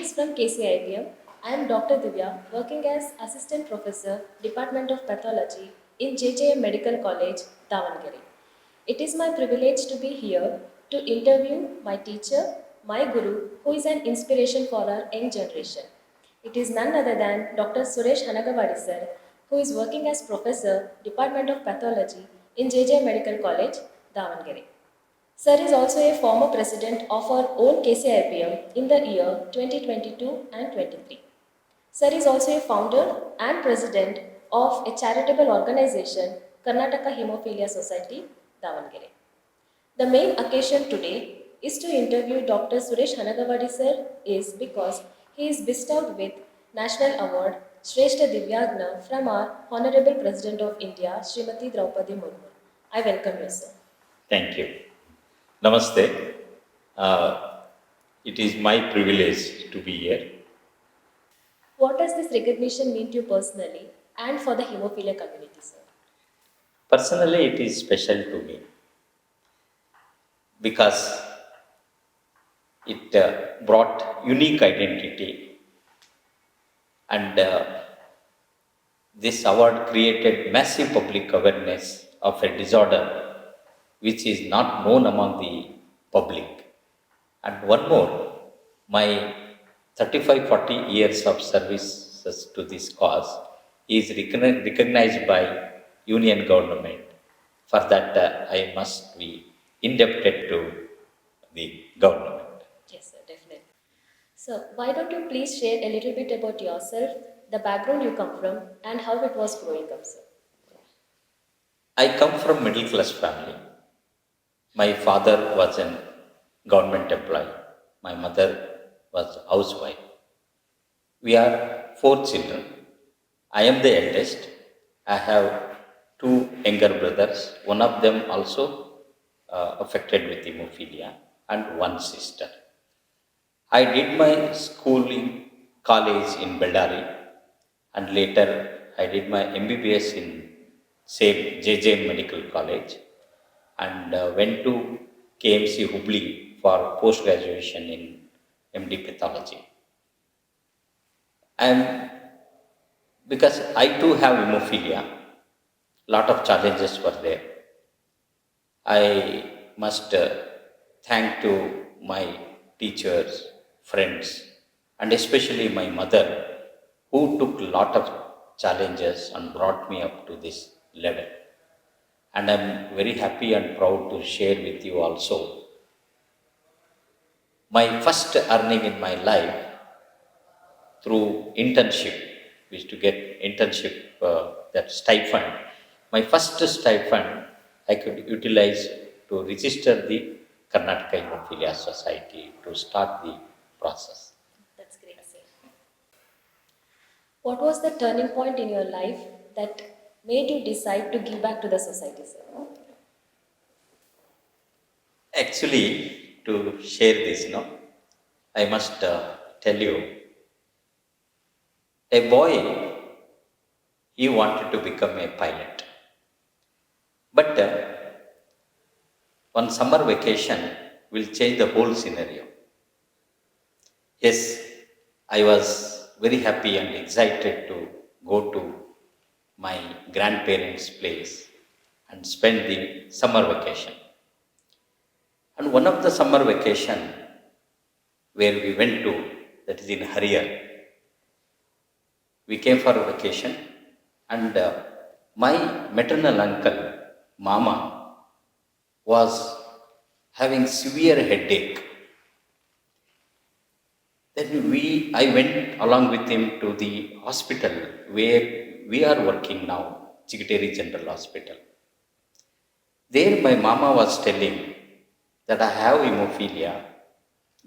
Greetings from KCIAPM. I am Dr. Divya, working as Assistant Professor, Department of Pathology in JJM Medical College, Davangere. It is my privilege to be here to interview my teacher, my guru, who is an inspiration for our young generation. It is none other than Dr. Suresh Hanagavadi sir, who is working as Professor, Department of Pathology in JJM Medical College, Davangere. Sir is also a former president of our own KCIAPM in the year 2022 and 23. Sir is also a founder and president of a charitable organization, Karnataka Hemophilia Society, Davangere. The main occasion today is to interview Dr. Suresh Hanagavadi sir is because he is bestowed with National Award Shresth Divyangjan from our Honorable President of India, Srimati Draupadi Murmu. I welcome you, sir. Thank you. Namaste. It is my privilege to be here. What does this recognition mean to you personally and for the hemophilia community, sir? Personally, it is special to me because it brought unique identity, and this award created massive public awareness of a disorder which is not known among the public. And one more, my 35-40 years of services to this cause is recognized by Union government. For that, I must be indebted to the government. Yes, sir, definitely. So, why don't you please share a little bit about yourself, the background you come from, and how it was growing up, sir? I come from middle class family. My father was a government employee. My mother was a housewife. We are 4 children. I am the eldest. I have 2 younger brothers. One of them also affected with hemophilia, and 1 sister. I did my schooling, college in Bellary, and later I did my MBBS in same JJM Medical College, and went to KMC Hubli for post-graduation in MD Pathology. And because I too have hemophilia, lot of challenges were there. I must thank to my teachers, friends, and especially my mother, who took lot of challenges and brought me up to this level. And I'm very happy and proud to share with you also. My first earning in my life through internship, we used to get internship, that stipend. My first stipend I could utilize to register the Karnataka Hemophilia Society to start the process. That's great, sir. What was the turning point in your life that made you decide to give back to the society, sir? Actually, to share this, I must tell you, a boy, he wanted to become a pilot. But one summer vacation will change the whole scenario. Yes, I was very happy and excited to go to my grandparents' place and spend the summer vacation. And one of the summer vacation where we went to, that is in Harihara, we came for a vacation, and my maternal uncle, Mama, was having severe headache. Then I went along with him to the hospital where we are working now, Chikateri General Hospital. There my mama was telling that I have hemophilia.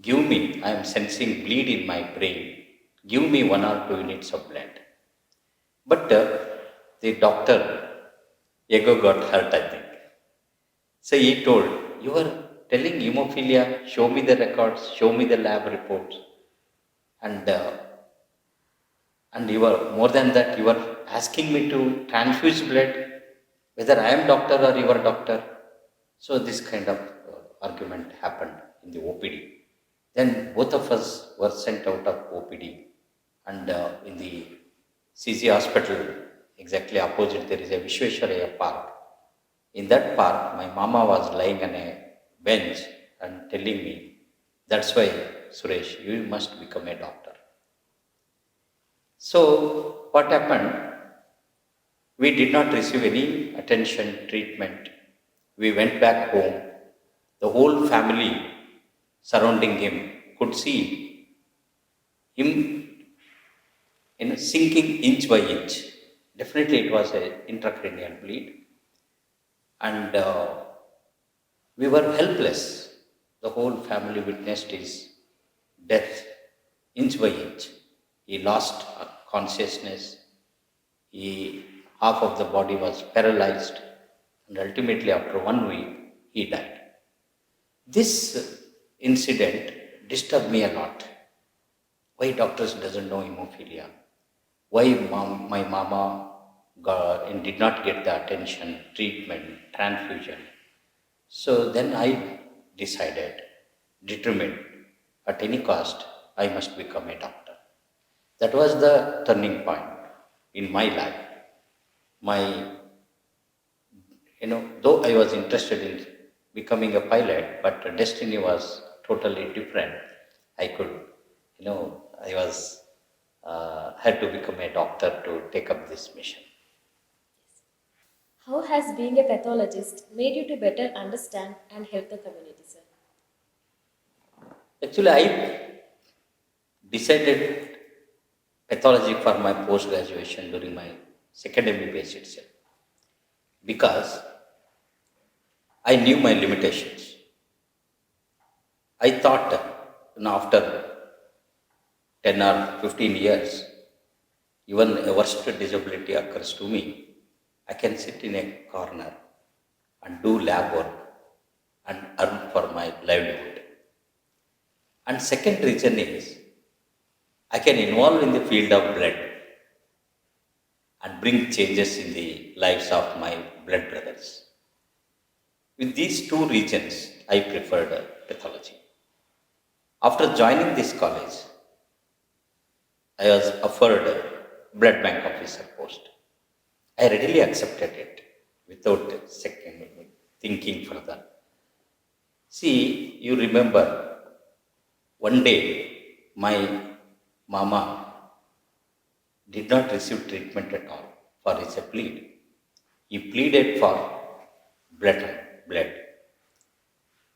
Give me, I am sensing bleed in my brain. Give me 1 or 2 units of blood. But the doctor, ego got hurt, I think. So he told, you are telling hemophilia, show me the records, show me the lab reports. And you are, more than that, you are asking me to transfuse blood, whether I am doctor or you are doctor. So this kind of argument happened in the OPD. Then both of us were sent out of OPD, and in the CC hospital, exactly opposite, there is a Vishwesharaya park. In that park, my mama was lying on a bench and telling me, "That's why, Suresh, you must become a doctor." So, what happened? We did not receive any attention, treatment. We went back home. The whole family surrounding him could see him sinking inch by inch. Definitely, it was an intracranial bleed, and we were helpless. The whole family witnessed his death inch by inch. He lost consciousness. Half of the body was paralyzed, and ultimately, after 1 week, he died. This incident disturbed me a lot. Why doctors doesn't know hemophilia? Why my mama did not get the attention, treatment, transfusion? So then I determined, at any cost, I must become a doctor. That was the turning point in my life. Though I was interested in becoming a pilot, but destiny was totally different. I could, I was had to become a doctor to take up this mission. How has being a pathologist made you to better understand and help the community, sir? Actually, I decided pathology for my post graduation during my second MBBS itself, because I knew my limitations. I thought, after 10 or 15 years, even a worst disability occurs to me, I can sit in a corner and do lab work and earn for my livelihood. And second reason is, I can involve in the field of blood and bring changes in the lives of my blood brothers. With these two reasons, I preferred pathology. After joining this college, I was offered a blood bank officer post. I readily accepted it without second thinking further. See, you remember, one day my mama did not receive treatment at all for his bleed. He pleaded for blood.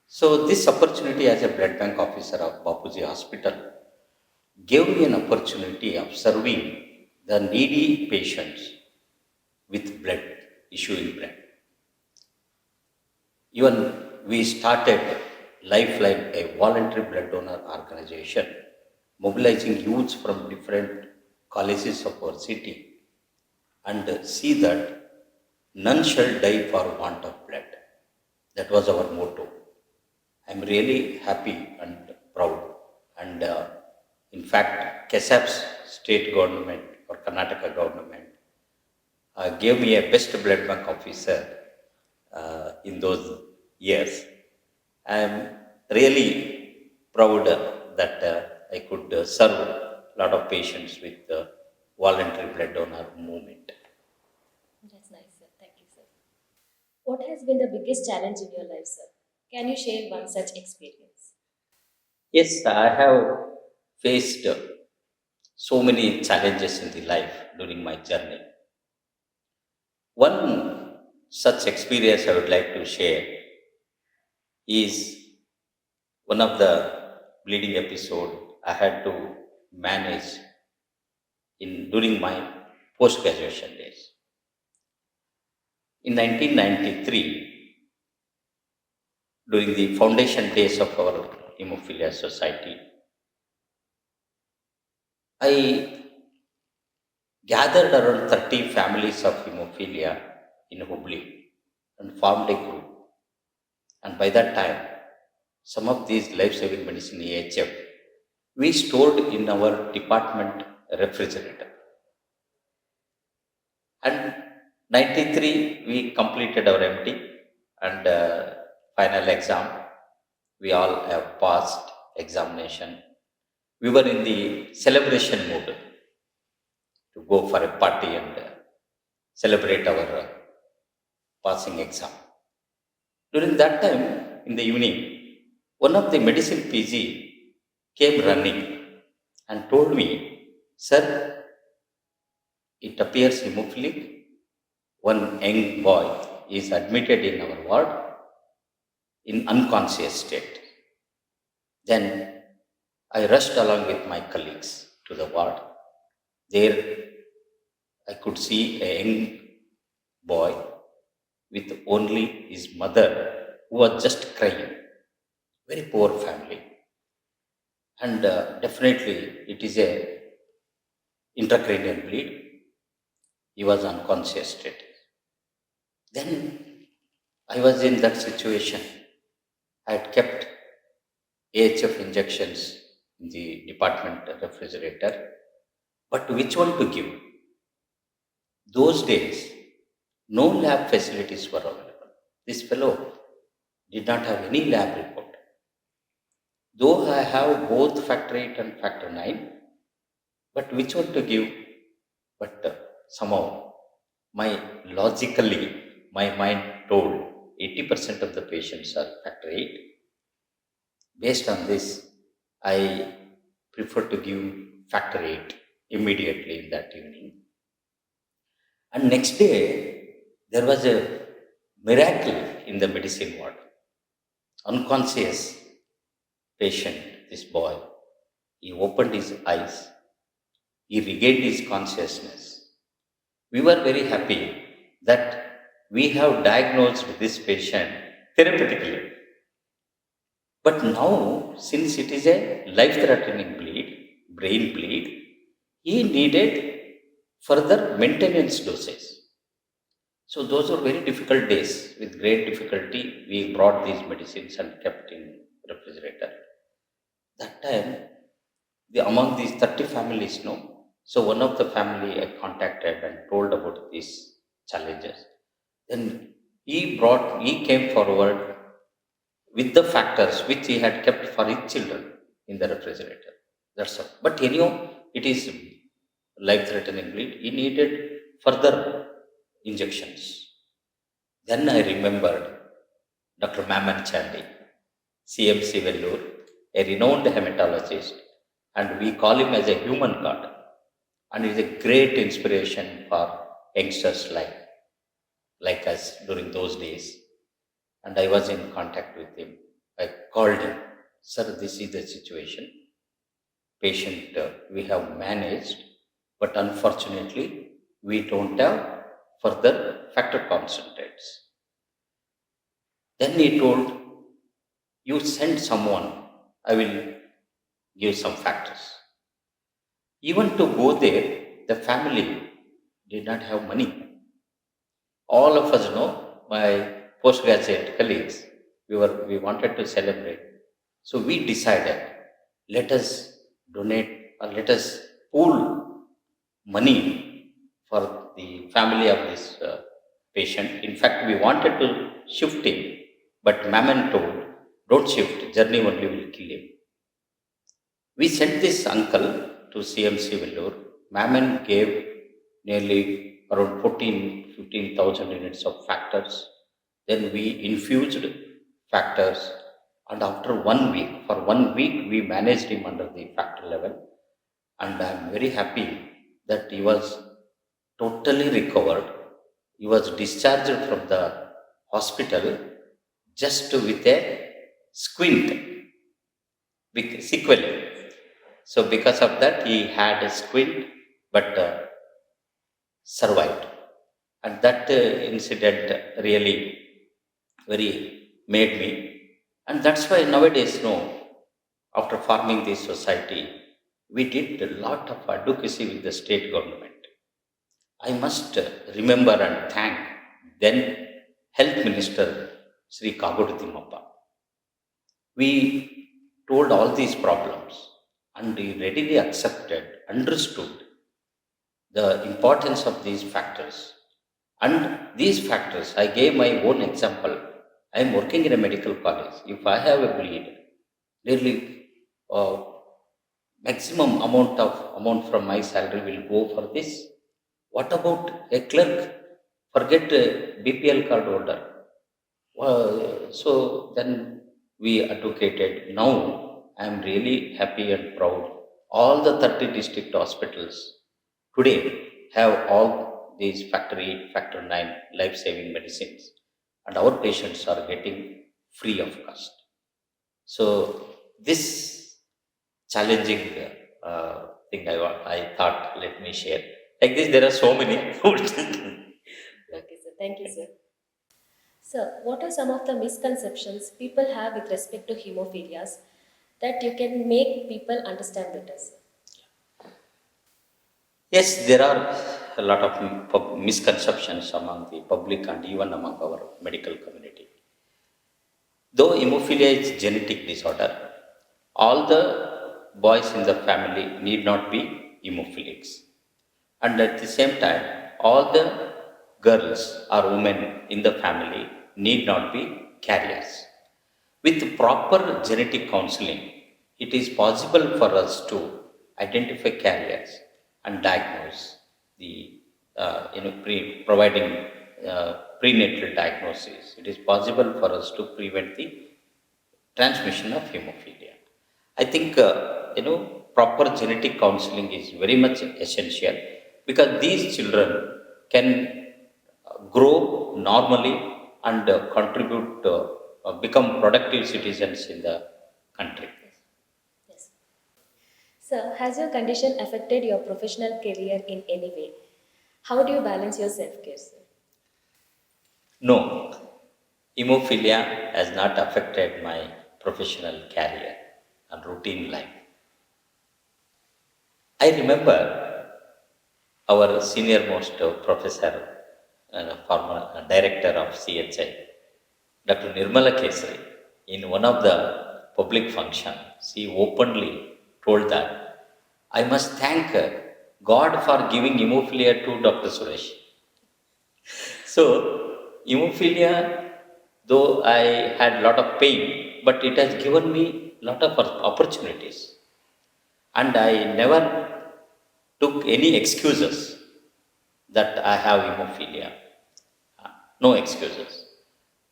So this opportunity as a blood bank officer of Bapuji Hospital gave me an opportunity of serving the needy patients with blood, issuing blood. Even we started Lifeline, a voluntary blood donor organization, mobilizing youths from different colleges of our city, and see that none shall die for want of blood. That was our motto. I'm really happy and proud. And in fact, KCIAP's state government or Karnataka government gave me a best blood bank officer in those years. I'm really proud that I could serve a lot of patients with the voluntary blood donor movement. That's nice, sir. Thank you, sir. What has been the biggest challenge in your life, sir? Can you share one such experience? Yes, I have faced so many challenges in the life during my journey. One such experience I would like to share is one of the bleeding episode I had to manage during my post graduation days. In 1993, during the foundation days of our Hemophilia Society, I gathered around 30 families of hemophilia in Hubli and formed a group. And by that time, some of these life-saving medicine AHF we stored in our department refrigerator. And 93 we completed our MD and final exam. We all have passed. examination. We were in the celebration mood to go for a party and celebrate our passing exam. During that time, in the evening, one of the medicine PG came running and told me, "Sir, it appears hemophilic. One young boy is admitted in our ward in unconscious state." Then I rushed along with my colleagues to the ward. There I could see a young boy with only his mother who was just crying. Very poor family. And definitely it is a intracranial bleed. He was unconscious state. Then I was in that situation. I had kept AHF injections in the department refrigerator, but which one to give? Those days, no lab facilities were available. This fellow did not have any lab report. Though I have both factor 8 and factor 9, but which one to give? But somehow, my mind told 80% of the patients are factor 8. Based on this, I prefer to give factor 8 immediately in that evening. And next day, there was a miracle in the medicine ward. Unconscious patient, this boy, he opened his eyes, he regained his consciousness. We were very happy that we have diagnosed this patient therapeutically. But now, since it is a life-threatening bleed, brain bleed, he needed further maintenance doses. So those were very difficult days. With great difficulty, we brought these medicines and kept in refrigerator. That time, among these 30 families, no. So one of the family I contacted and told about these challenges. Then he came forward with the factors which he had kept for his children in the refrigerator. That's all. But anyhow, it is life-threatening bleed. He needed further injections. Then I remembered Dr. Maman Chandy, CMC Vellore, a renowned hematologist, and we call him as a human god. And he is a great inspiration for youngsters like us during those days. And I was in contact with him. I called him, "Sir, this is the situation. Patient we have managed, but unfortunately, we don't have further factor concentrates." Then he told, "You send someone, I will give some factors." Even to go there, the family did not have money. All of us know, my postgraduate colleagues, we wanted to celebrate. So we decided, let us donate or let us pool money for the family of this patient. In fact, we wanted to shift him, but Mammon told, "Don't shift, journey only will kill him." We sent this uncle to CMC Vellore. Mammon gave nearly around 15,000 units of factors. Then we infused factors, and after 1 week, for 1 week, we managed him under the factor level. And I am very happy that he was totally recovered. He was discharged from the hospital just with a squint, sequelae. So because of that, he had a squint, but survived. And that incident really very made me. And that's why nowadays, after forming this society, we did a lot of advocacy with the state government. I must remember and thank then Health Minister Sri Kagodu Timmappa. We told all these problems and he readily accepted, understood the importance of these factors. And these factors, I gave my own example. I am working in a medical college. If I have a bleed, nearly uh, maximum amount from my salary will go for this. What about a clerk? Forget a BPL card holder. So then we advocated. Now I am really happy and proud. All the 30 district hospitals today have all these factor 8, factor 9 life saving medicines, and our patients are getting free of cost. So this challenging thing I thought, let me share. Like this, there are so many. Okay, sir. Thank you, sir. Sir, what are some of the misconceptions people have with respect to hemophilias that you can make people understand better, sir? Yes, there are a lot of misconceptions among the public and even among our medical community. Though hemophilia is genetic disorder, all the boys in the family need not be hemophilics. And at the same time, all the girls or women in the family need not be carriers. With proper genetic counseling, it is possible for us to identify carriers and diagnose the, providing prenatal diagnosis. It is possible for us to prevent the transmission of hemophilia. I think proper genetic counseling is very much essential because these children can grow normally and contribute, become productive citizens in the country. Yes. Sir, has your condition affected your professional career in any way? How do you balance your self-care, sir? No, hemophilia has not affected my professional career and routine life. I remember our senior most professor and former director of CHI, Dr. Nirmala Kesari, in one of the public functions, she openly told that I must thank God for giving hemophilia to Dr. Suresh. So, hemophilia, though I had lot of pain, but it has given me lot of opportunities, and I never took any excuses that I have hemophilia. No excuses.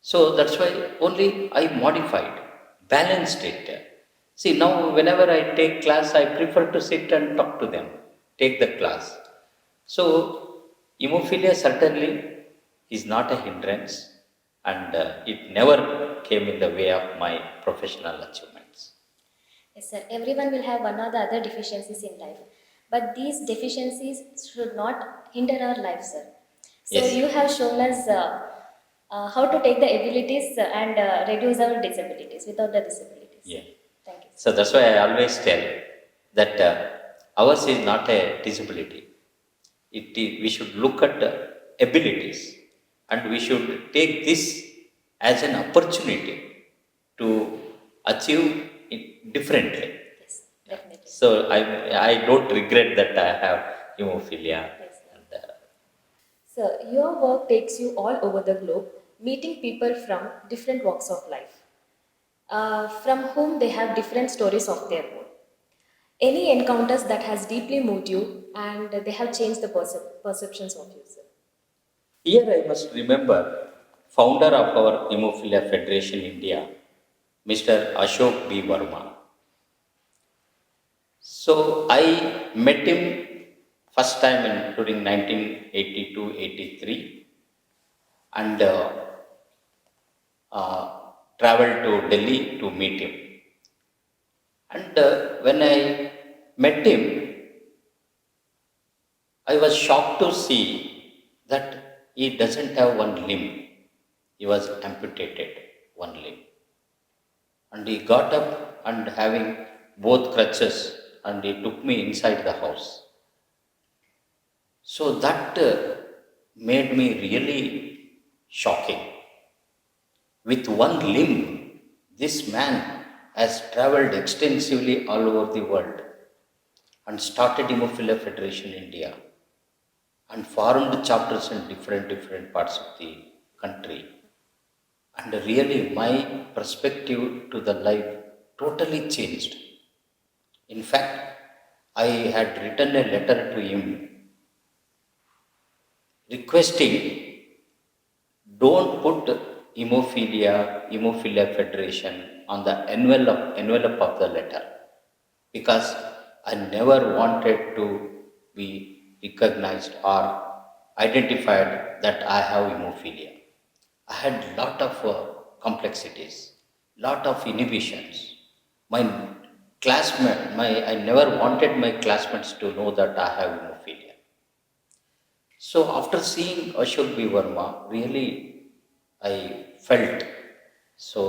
So that's why only I modified, balanced it. See, now whenever I take class, I prefer to sit and talk to them, take the class. So, hemophilia certainly is not a hindrance, and it never came in the way of my professional achievements. Yes, sir. Everyone will have one or the other deficiencies in life, but these deficiencies should not hinder our life, sir. So Yes, you have shown us how to take the abilities and reduce our disabilities without the disabilities. yeah. Thank you, sir. So that's why I always tell that ours is not a disability. We should look at abilities, and we should take this as an opportunity to achieve it differently. Yes, definitely, sir. So I don't regret that I have hemophilia. Yes, sir. And, Sir, your work takes you all over the globe, meeting people from different walks of life, from whom they have different stories of their own. Any encounters that has deeply moved you and they have changed the perceptions of you, sir? here I must remember founder of our Hemophilia Federation India, Mr. Ashok B. Verma. So I met him first time during 1982-83, and traveled to Delhi to meet him. And when I met him, I was shocked to see that he doesn't have one limb. He was amputated one limb. And he got up and having both crutches, and he took me inside the house. So that made me really shocking. With one limb, this man has traveled extensively all over the world and started Hemophilia Federation India and formed chapters in different parts of the country. And really, my perspective to the life totally changed. In fact, I had written a letter to him requesting, don't put Hemophilia Federation on the envelope of the letter, because I never wanted to be recognized or identified that I have hemophilia. I had lot of complexities, lot of inhibitions. My I never wanted my classmates to know that I have hemophilia. So after seeing Ashok B. Verma, really I felt, so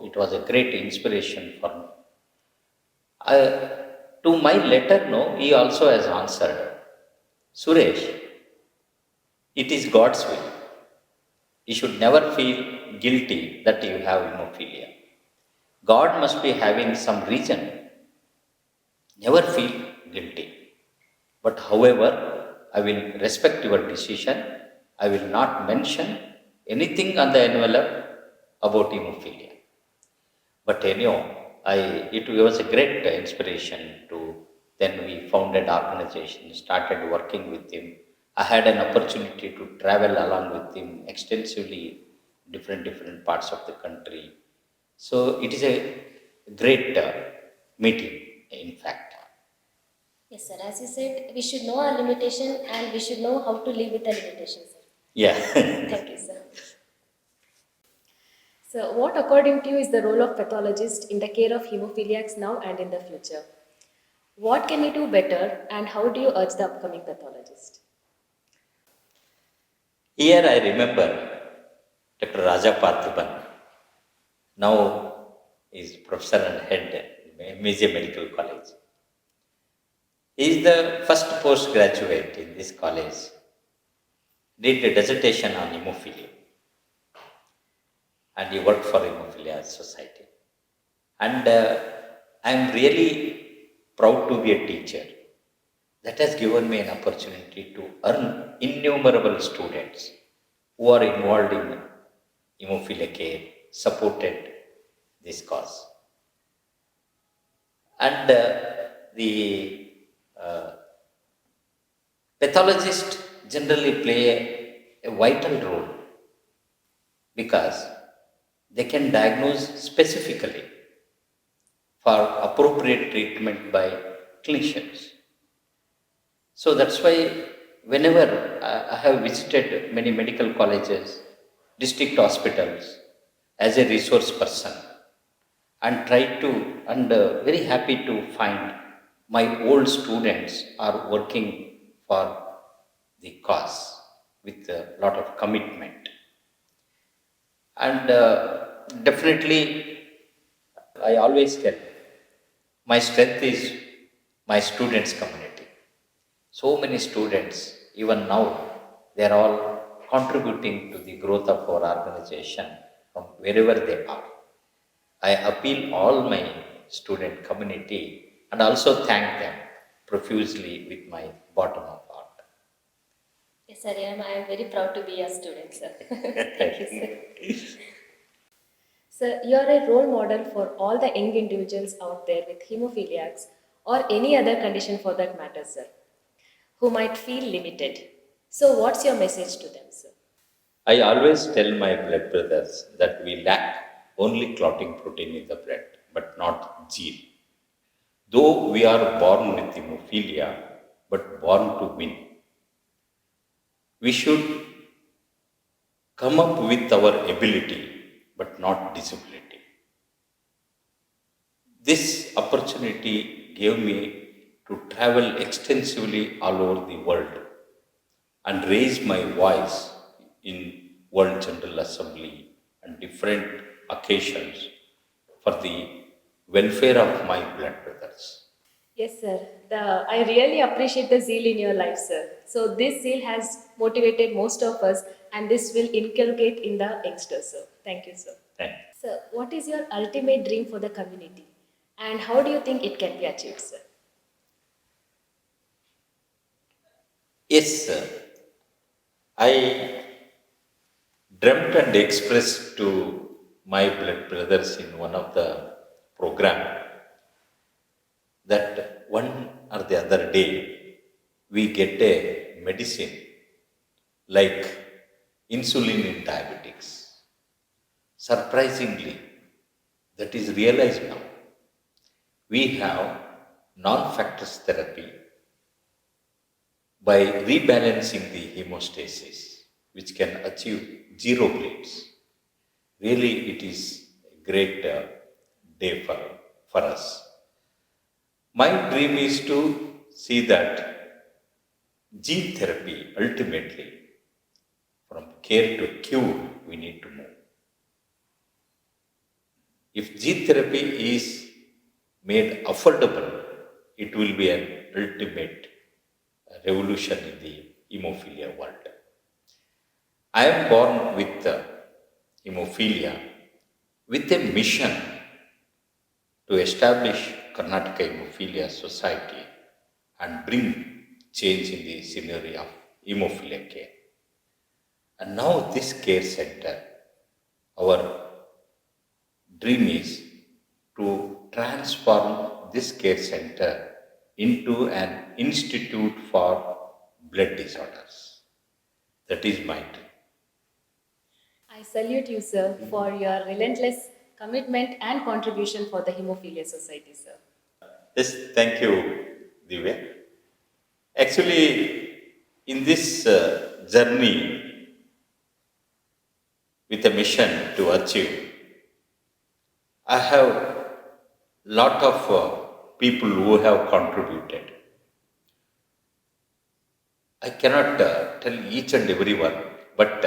it was a great inspiration for me. To my letter, no, he also has answered, Suresh, it is God's will. You should never feel guilty that you have hemophilia. God must be having some reason. Never feel guilty. But however, I will respect your decision. I will not mention anything on the envelope about hemophilia. But anyhow, it was a great inspiration to, then we founded organization, started working with him. I had an opportunity to travel along with him extensively, different parts of the country. So it is a great meeting, in fact. Yes, sir. As you said, we should know our limitation and we should know how to live with the limitation, sir. Yeah. Thank you, sir. So, what according to you is the role of pathologist in the care of hemophiliacs now and in the future? What can we do better and how do you urge the upcoming pathologist? Here I remember Dr. Raja Parthiban, now is professor and head in JJM Medical College. He is the first postgraduate in this college, did a dissertation on hemophilia, and he worked for Hemophilia Society. And I am really proud to be a teacher. That has given me an opportunity to earn innumerable students who are involved in hemophilia care, supported this cause. And the pathologists generally play a vital role because they can diagnose specifically for appropriate treatment by clinicians. So that's why whenever I have visited many medical colleges, district hospitals as a resource person, and very happy to find my old students are working for the cause with a lot of commitment. And definitely, I always tell, my strength is my students' community. So many students, even now, they are all contributing to the growth of our organization from wherever they are. I appeal all my student community and also thank them profusely with my bottom of heart. Yes, sir. I am very proud to be a student, sir. Thank you, sir. Sir, you are a role model for all the young individuals out there with hemophiliacs or any other condition for that matter, sir, who might feel limited. So, what's your message to them, sir? I always tell my blood brothers that we lack only clotting protein in the blood, but not zeal. Though we are born with hemophilia, but born to win. We should come up with our ability, but not disability. This opportunity gave me to travel extensively all over the world and raise my voice in World General Assembly and different occasions for the welfare of my blood brothers. Yes, sir. I really appreciate the zeal in your life, sir. So, this zeal has motivated most of us, and this will inculcate in the youngsters, sir. Thank you, sir. Thank you. Sir, what is your ultimate dream for the community, and how do you think it can be achieved, sir? Yes, sir. I dreamt and expressed to my blood brothers in one of the program that one or the other day we get a medicine like insulin in diabetics. Surprisingly, that is realized now. We have non-factors therapy by rebalancing the hemostasis, which can achieve zero bleeds. Really, it is a great day for us. My dream is to see that gene therapy ultimately, from care to cure, we need to move. If gene therapy is made affordable, it will be an ultimate revolution in the hemophilia world. I am born with hemophilia with a mission to establish Karnataka Hemophilia Society and bring change in the scenery of hemophilia care. And now this care center, our dream is to transform this care center into an institute for blood disorders. That is my dream. I salute you, sir, for your relentless commitment and contribution for the Hemophilia Society, sir. Yes, thank you, Divya. Actually, in this journey with a mission to achieve, I have lot of people who have contributed. I cannot tell each and every one, but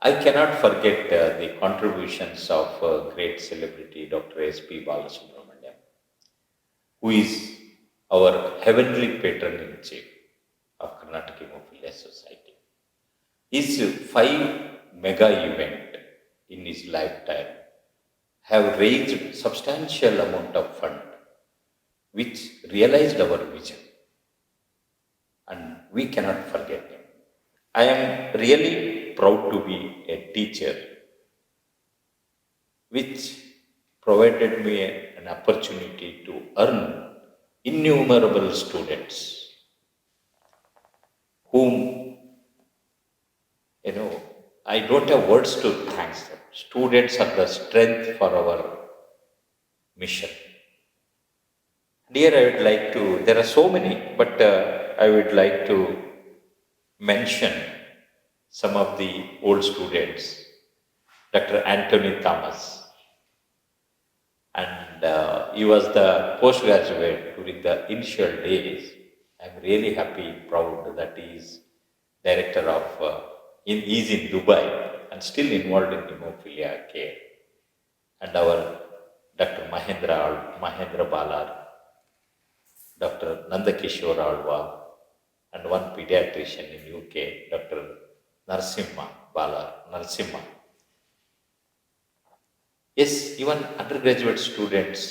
I cannot forget the contributions of great celebrity Dr. S.P. Balasubramaniam, who is our heavenly patron in chief of Karnataka Hemophilia Society. His 5 mega event in his lifetime have raised substantial amount of fund which realized our vision, and we cannot forget him. I am really proud to be a teacher which provided me an opportunity to earn innumerable students whom, I don't have words to thank them. Students are the strength for our mission. Here I would like to, there are so many, but I would like to mention some of the old students. Dr. Anthony Thomas, and he was the postgraduate during the initial days. I'm really happy, proud that he is director of, he's in Dubai and still involved in hemophilia care. And our Dr. Mahendra Balar, Dr. Nandakishore Alva, and one pediatrician in UK, Dr. Narasimha. Yes, even undergraduate students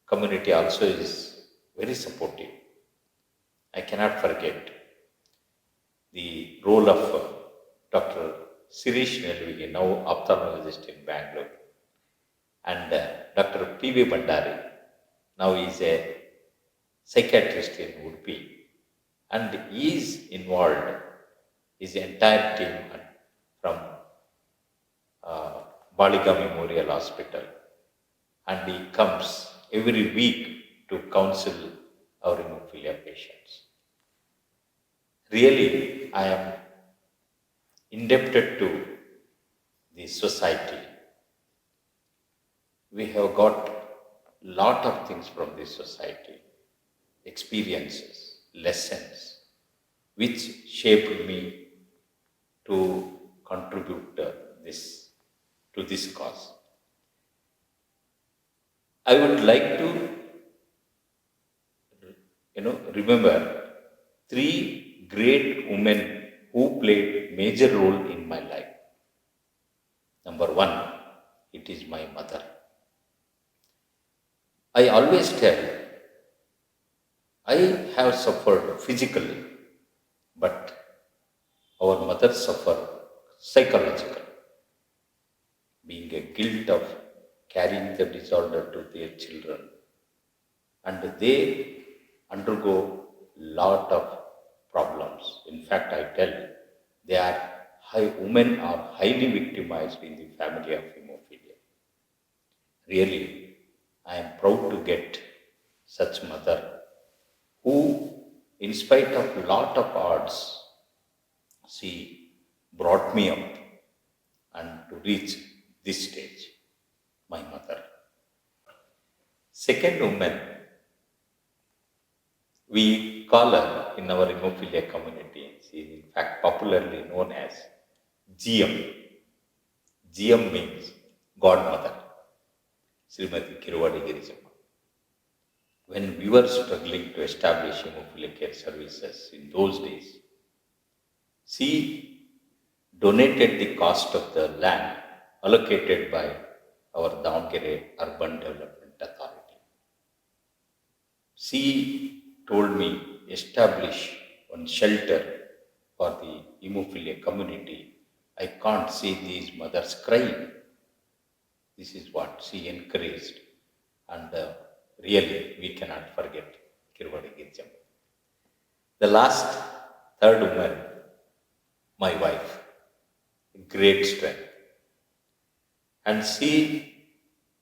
community also is very supportive. I cannot forget the role of Dr. Suresh Hanagavadi, now ophthalmologist in Bangalore, and Dr. P.V. Bandari, now he is a psychiatrist in Udupi, and he is involved, his entire team from Baliga Memorial Hospital, and he comes every week to counsel our hemophilia patients. Really, I am indebted to the society. We have got lot of things from this society, experiences, lessons, which shaped me to contribute to this cause. I would like to, remember 3 great women who played major role in my life. Number 1, it is my mother. I always tell, I have suffered physically, but our mothers suffer psychologically, being a guilt of carrying the disorder to their children, and they undergo lot of problems. In fact, I tell they are women are highly victimized in the family of hemophilia. Really, I am proud to get such mother who, in spite of lot of odds, she brought me up and to reach this stage, my mother. Second woman, we call her in our hemophilia community, she is in fact popularly known as GM. GM means Godmother, Srimati Kiruvadi Girijamma. When we were struggling to establish hemophilia care services in those days, she donated the cost of the land allocated by our Davangere Urban Development Authority. She told me establish one shelter for the hemophilia community. I can't see these mothers crying. This is what she encouraged, and really we cannot forget Kiruvadi Girijamma. The last, third woman, my wife, great strength, and she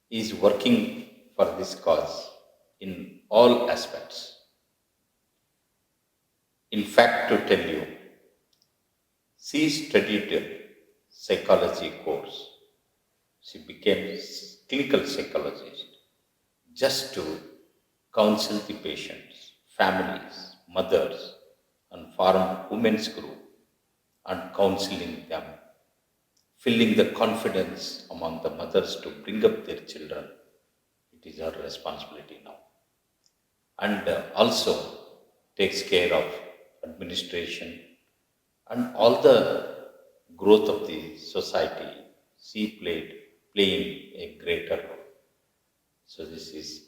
is working for this cause in all aspects. In fact, to tell you, she studied a psychology course. She became clinical psychologist just to counsel the patients, families, mothers, and form women's group and counseling them, filling the confidence among the mothers to bring up their children. It is her responsibility now. And also takes care of administration and all the growth of the society. She playing a greater role. So this is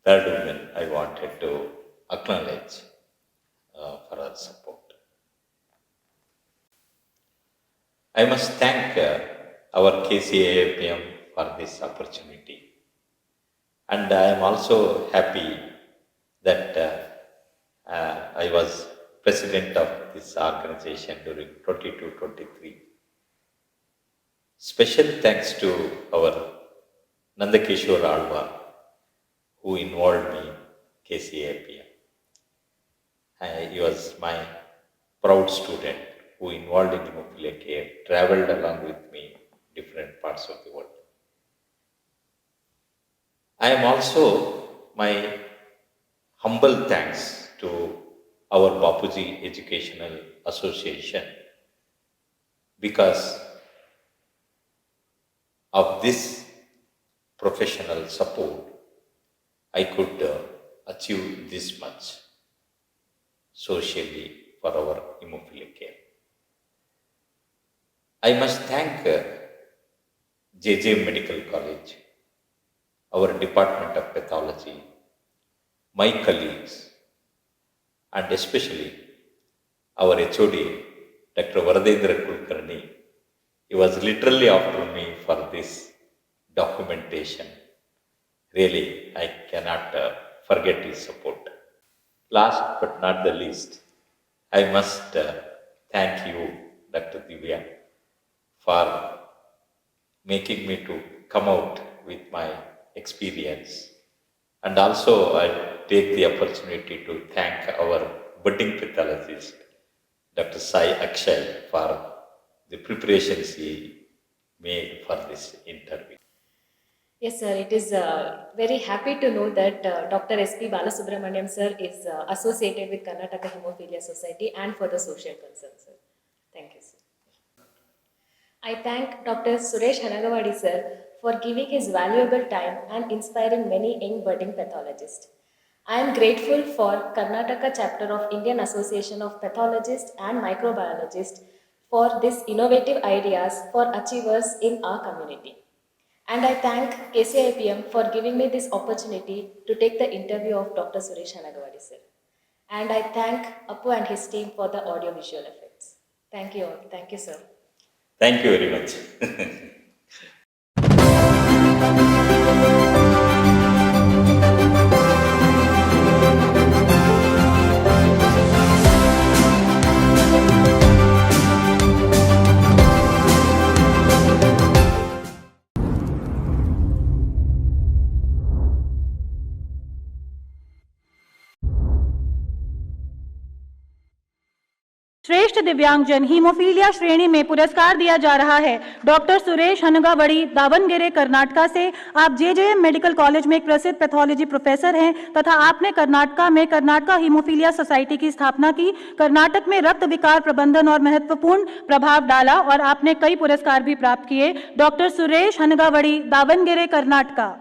third woman I wanted to acknowledge for her support. I must thank our KCIAPM for this opportunity, and I am also happy that I was president of this organization during 22-23. Special thanks to our Nandakeshwar Alva, who involved me in KCIAPM. He was my proud student who involved in hemophilia care, traveled along with me different parts of the world. I am also my humble thanks to our Bapuji Educational Association, because of this professional support, I could achieve this much socially for our hemophilia care. I must thank JJM Medical College, our Department of Pathology, my colleagues, and especially our HOD, Dr. Varadendra Kulkarni. He was literally after me for this documentation. Really, I cannot forget his support. Last but not the least, I must thank you, Dr. Divya, for making me to come out with my experience. And also I take the opportunity to thank our budding pathologist, Dr. Sai Akshay, for the preparations he made for this interview. Yes, sir. It is very happy to know that Dr. S.P. Balasubramaniam, sir, is associated with Karnataka Hemophilia Society and for the social concern, sir. Thank you, sir. I thank Dr. Suresh Hanagavadi, sir, for giving his valuable time and inspiring many young budding pathologists. I am grateful for Karnataka chapter of Indian Association of Pathologists and Microbiologists for these innovative ideas for achievers in our community. And I thank KCIAPM for giving me this opportunity to take the interview of Dr. Suresh Hanagavadi, sir. And I thank Appu and his team for the audio-visual effects. Thank you all. Thank you, sir. Thank you very much. श्रेष्ठ दिव्यांगजन haemophilia श्रेणी में पुरस्कार दिया जा रहा है doctor Suresh हनगावड़ी, Davanagere, Karnataka से। आप JJM मेडिकल कॉलेज में एक प्रसिद्ध पैथोलॉजी प्रोफेसर हैं तथा आपने कर्नाटका हीमोफीलिया सोसाइटी की स्थापना की। कर्नाटक में रक्त विकार प्रबंधन और महत्वपूर्ण प्रभाव डाला और आपने कई पुरस्कार भी प्राप्त किए। डॉक्टर सुरेश हनगावड़ी, दावनगेरे, कर्नाटका।